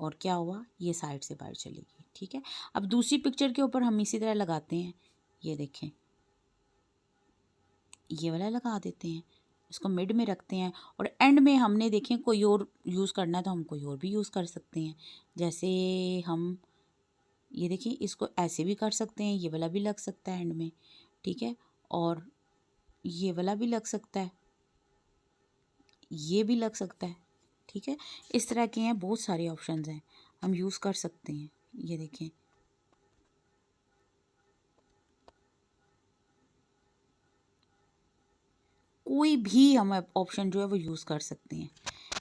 और क्या हुआ, ये साइड से बाहर चली गई। ठीक है, अब दूसरी पिक्चर के ऊपर हम इसी तरह लगाते हैं। ये देखें, ये वाला लगा देते हैं, इसको मिड में रखते हैं और एंड में हमने देखें कोई और यूज़ करना है तो हम कोई और भी यूज़ कर सकते हैं। जैसे हम ये देखें, इसको ऐसे भी कर सकते हैं, ये वाला भी लग सकता है एंड में। ठीक है, और ये वाला भी लग सकता है, ये भी लग सकता है। ठीक है, इस तरह के हैं, बहुत सारे ऑप्शंस हैं, हम यूज़ कर सकते हैं। ये देखें, कोई भी हम ऑप्शन जो है वो यूज़ कर सकते हैं,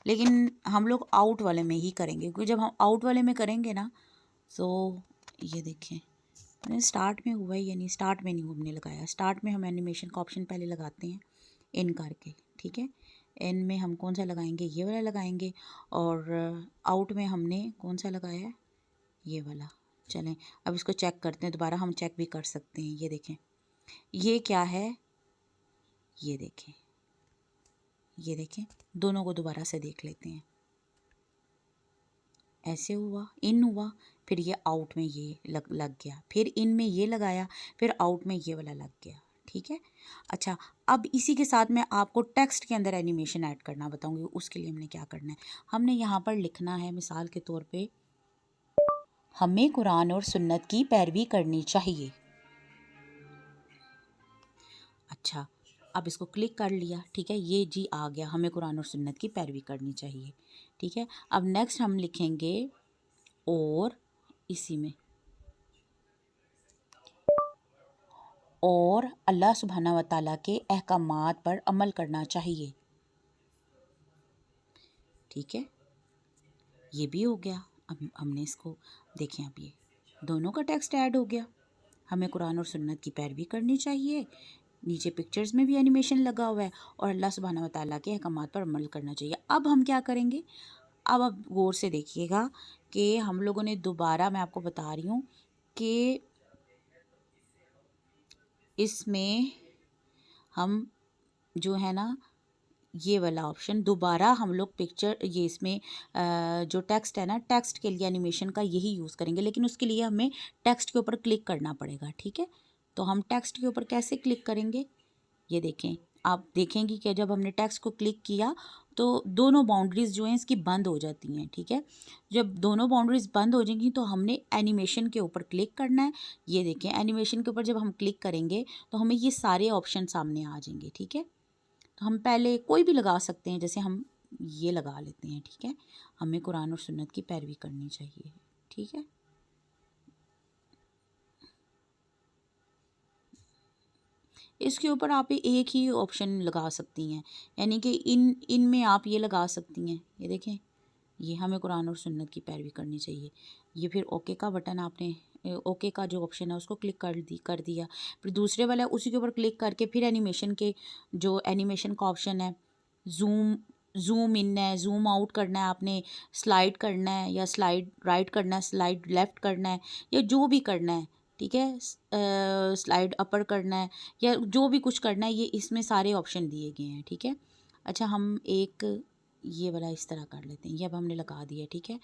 लेकिन हम लोग आउट वाले में ही करेंगे, क्योंकि जब हम आउट वाले में करेंगे ना, तो ये देखें स्टार्ट में हुआ है या नहीं, स्टार्ट में नहीं हमने लगाया। स्टार्ट में हम एनिमेशन का ऑप्शन पहले लगाते हैं इन करके। ठीक है, इन में हम कौन सा लगाएंगे, ये वाला लगाएंगे, और आउट में हमने कौन सा लगाया है, ये वाला। चलें अब इसको चेक करते हैं, दोबारा हम चेक भी कर सकते हैं। ये देखें, ये क्या है, ये देखें, ये देखें, दोनों को दोबारा से देख लेते हैं। ऐसे हुआ, इन हुआ, फिर ये आउट में ये लग गया, फिर इन में ये लगाया, फिर आउट में ये वाला लग गया। ठीक है, अच्छा अब इसी के साथ मैं आपको टेक्स्ट के अंदर एनिमेशन ऐड करना बताऊंगी। उसके लिए हमने क्या करना है, हमने यहाँ पर लिखना है मिसाल के तौर पे, हमें कुरान और सुन्नत की पैरवी करनी चाहिए। अच्छा, अब इसको क्लिक कर लिया। ठीक है, ये जी आ गया, हमें कुरान और सुन्नत की पैरवी करनी चाहिए। ठीक है, अब नेक्स्ट हम लिखेंगे और इसी में, और अल्लाह सुब्हाना व तआला के अहकामात पर अमल करना चाहिए। ठीक है, ये भी हो गया। अब हमने इसको देखें, अब ये दोनों का टेक्स्ट ऐड हो गया। हमें कुरान और सुन्नत की पैरवी करनी चाहिए, नीचे पिक्चर्स में भी एनिमेशन लगा हुआ है, और अल्लाह सुब्हाना व तआला के अहकामात पर अमल करना चाहिए। अब हम क्या करेंगे, अब आप गौर से देखिएगा कि हम लोगों ने दोबारा, मैं आपको बता रही हूँ कि इसमें हम जो है ना, ये वाला ऑप्शन दोबारा हम लोग पिक्चर, ये इसमें जो टेक्स्ट है ना, टेक्स्ट के लिए एनिमेशन का यही यूज़ करेंगे, लेकिन उसके लिए हमें टेक्स्ट के ऊपर क्लिक करना पड़ेगा। ठीक है, तो हम टेक्स्ट के ऊपर कैसे क्लिक करेंगे, ये देखें, आप देखेंगी कि जब हमने टेक्स्ट को क्लिक किया तो दोनों बाउंड्रीज़ जो हैं इसकी बंद हो जाती हैं। ठीक है, जब दोनों बाउंड्रीज़ बंद हो जाएंगी तो हमने एनिमेशन के ऊपर क्लिक करना है। ये देखें, एनिमेशन के ऊपर जब हम क्लिक करेंगे तो हमें ये सारे ऑप्शन सामने आ जाएंगे। ठीक है, तो हम पहले कोई भी लगा सकते हैं, जैसे हम ये लगा लेते हैं। ठीक है, हमें कुरान और सुन्नत की पैरवी करनी चाहिए। ठीक है, इसके ऊपर आप एक ही ऑप्शन लगा सकती हैं, यानी कि इन में आप ये लगा सकती हैं। ये देखें, ये हमें कुरान और सुन्नत की पैरवी करनी चाहिए। ये फिर ओके का बटन आपने, ओके का जो ऑप्शन है उसको क्लिक कर दिया, फिर दूसरे वाला उसी के ऊपर क्लिक करके फिर एनिमेशन के, जो एनिमेशन का ऑप्शन है, जूम इन है, जूम आउट करना है आपने, स्लाइड करना है या स्लाइड राइट करना है, स्लाइड लेफ़्ट करना है, या जो भी करना है। ठीक है, स्लाइड अपर करना है, या जो भी कुछ करना है, ये इसमें सारे ऑप्शन दिए गए हैं। ठीक है, अच्छा हम एक ये वाला इस तरह कर लेते हैं, ये अब हमने लगा दिया। ठीक है,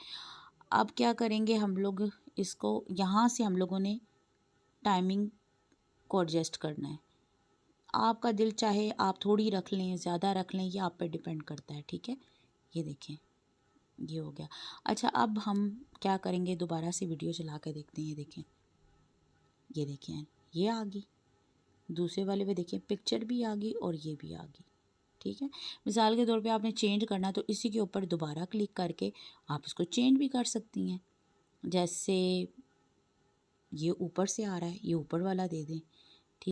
अब क्या करेंगे हम लोग, इसको यहाँ से हम लोगों ने टाइमिंग को एडजस्ट करना है। आपका दिल चाहे आप थोड़ी रख लें, ज़्यादा रख लें, ये आप पे डिपेंड करता है। ठीक है, ये देखें, ये हो गया। अच्छा अब हम क्या करेंगे, दोबारा से वीडियो चला के देखते हैं। ये देखें, ये देखें, ये आ गई, दूसरे वाले पे देखिए पिक्चर भी आ गई और ये भी आ गई। ठीक है, मिसाल के तौर पे आपने चेंज करना तो इसी के ऊपर दोबारा क्लिक करके आप इसको चेंज भी कर सकती हैं। जैसे ये ऊपर से आ रहा है, ये ऊपर वाला दे दें,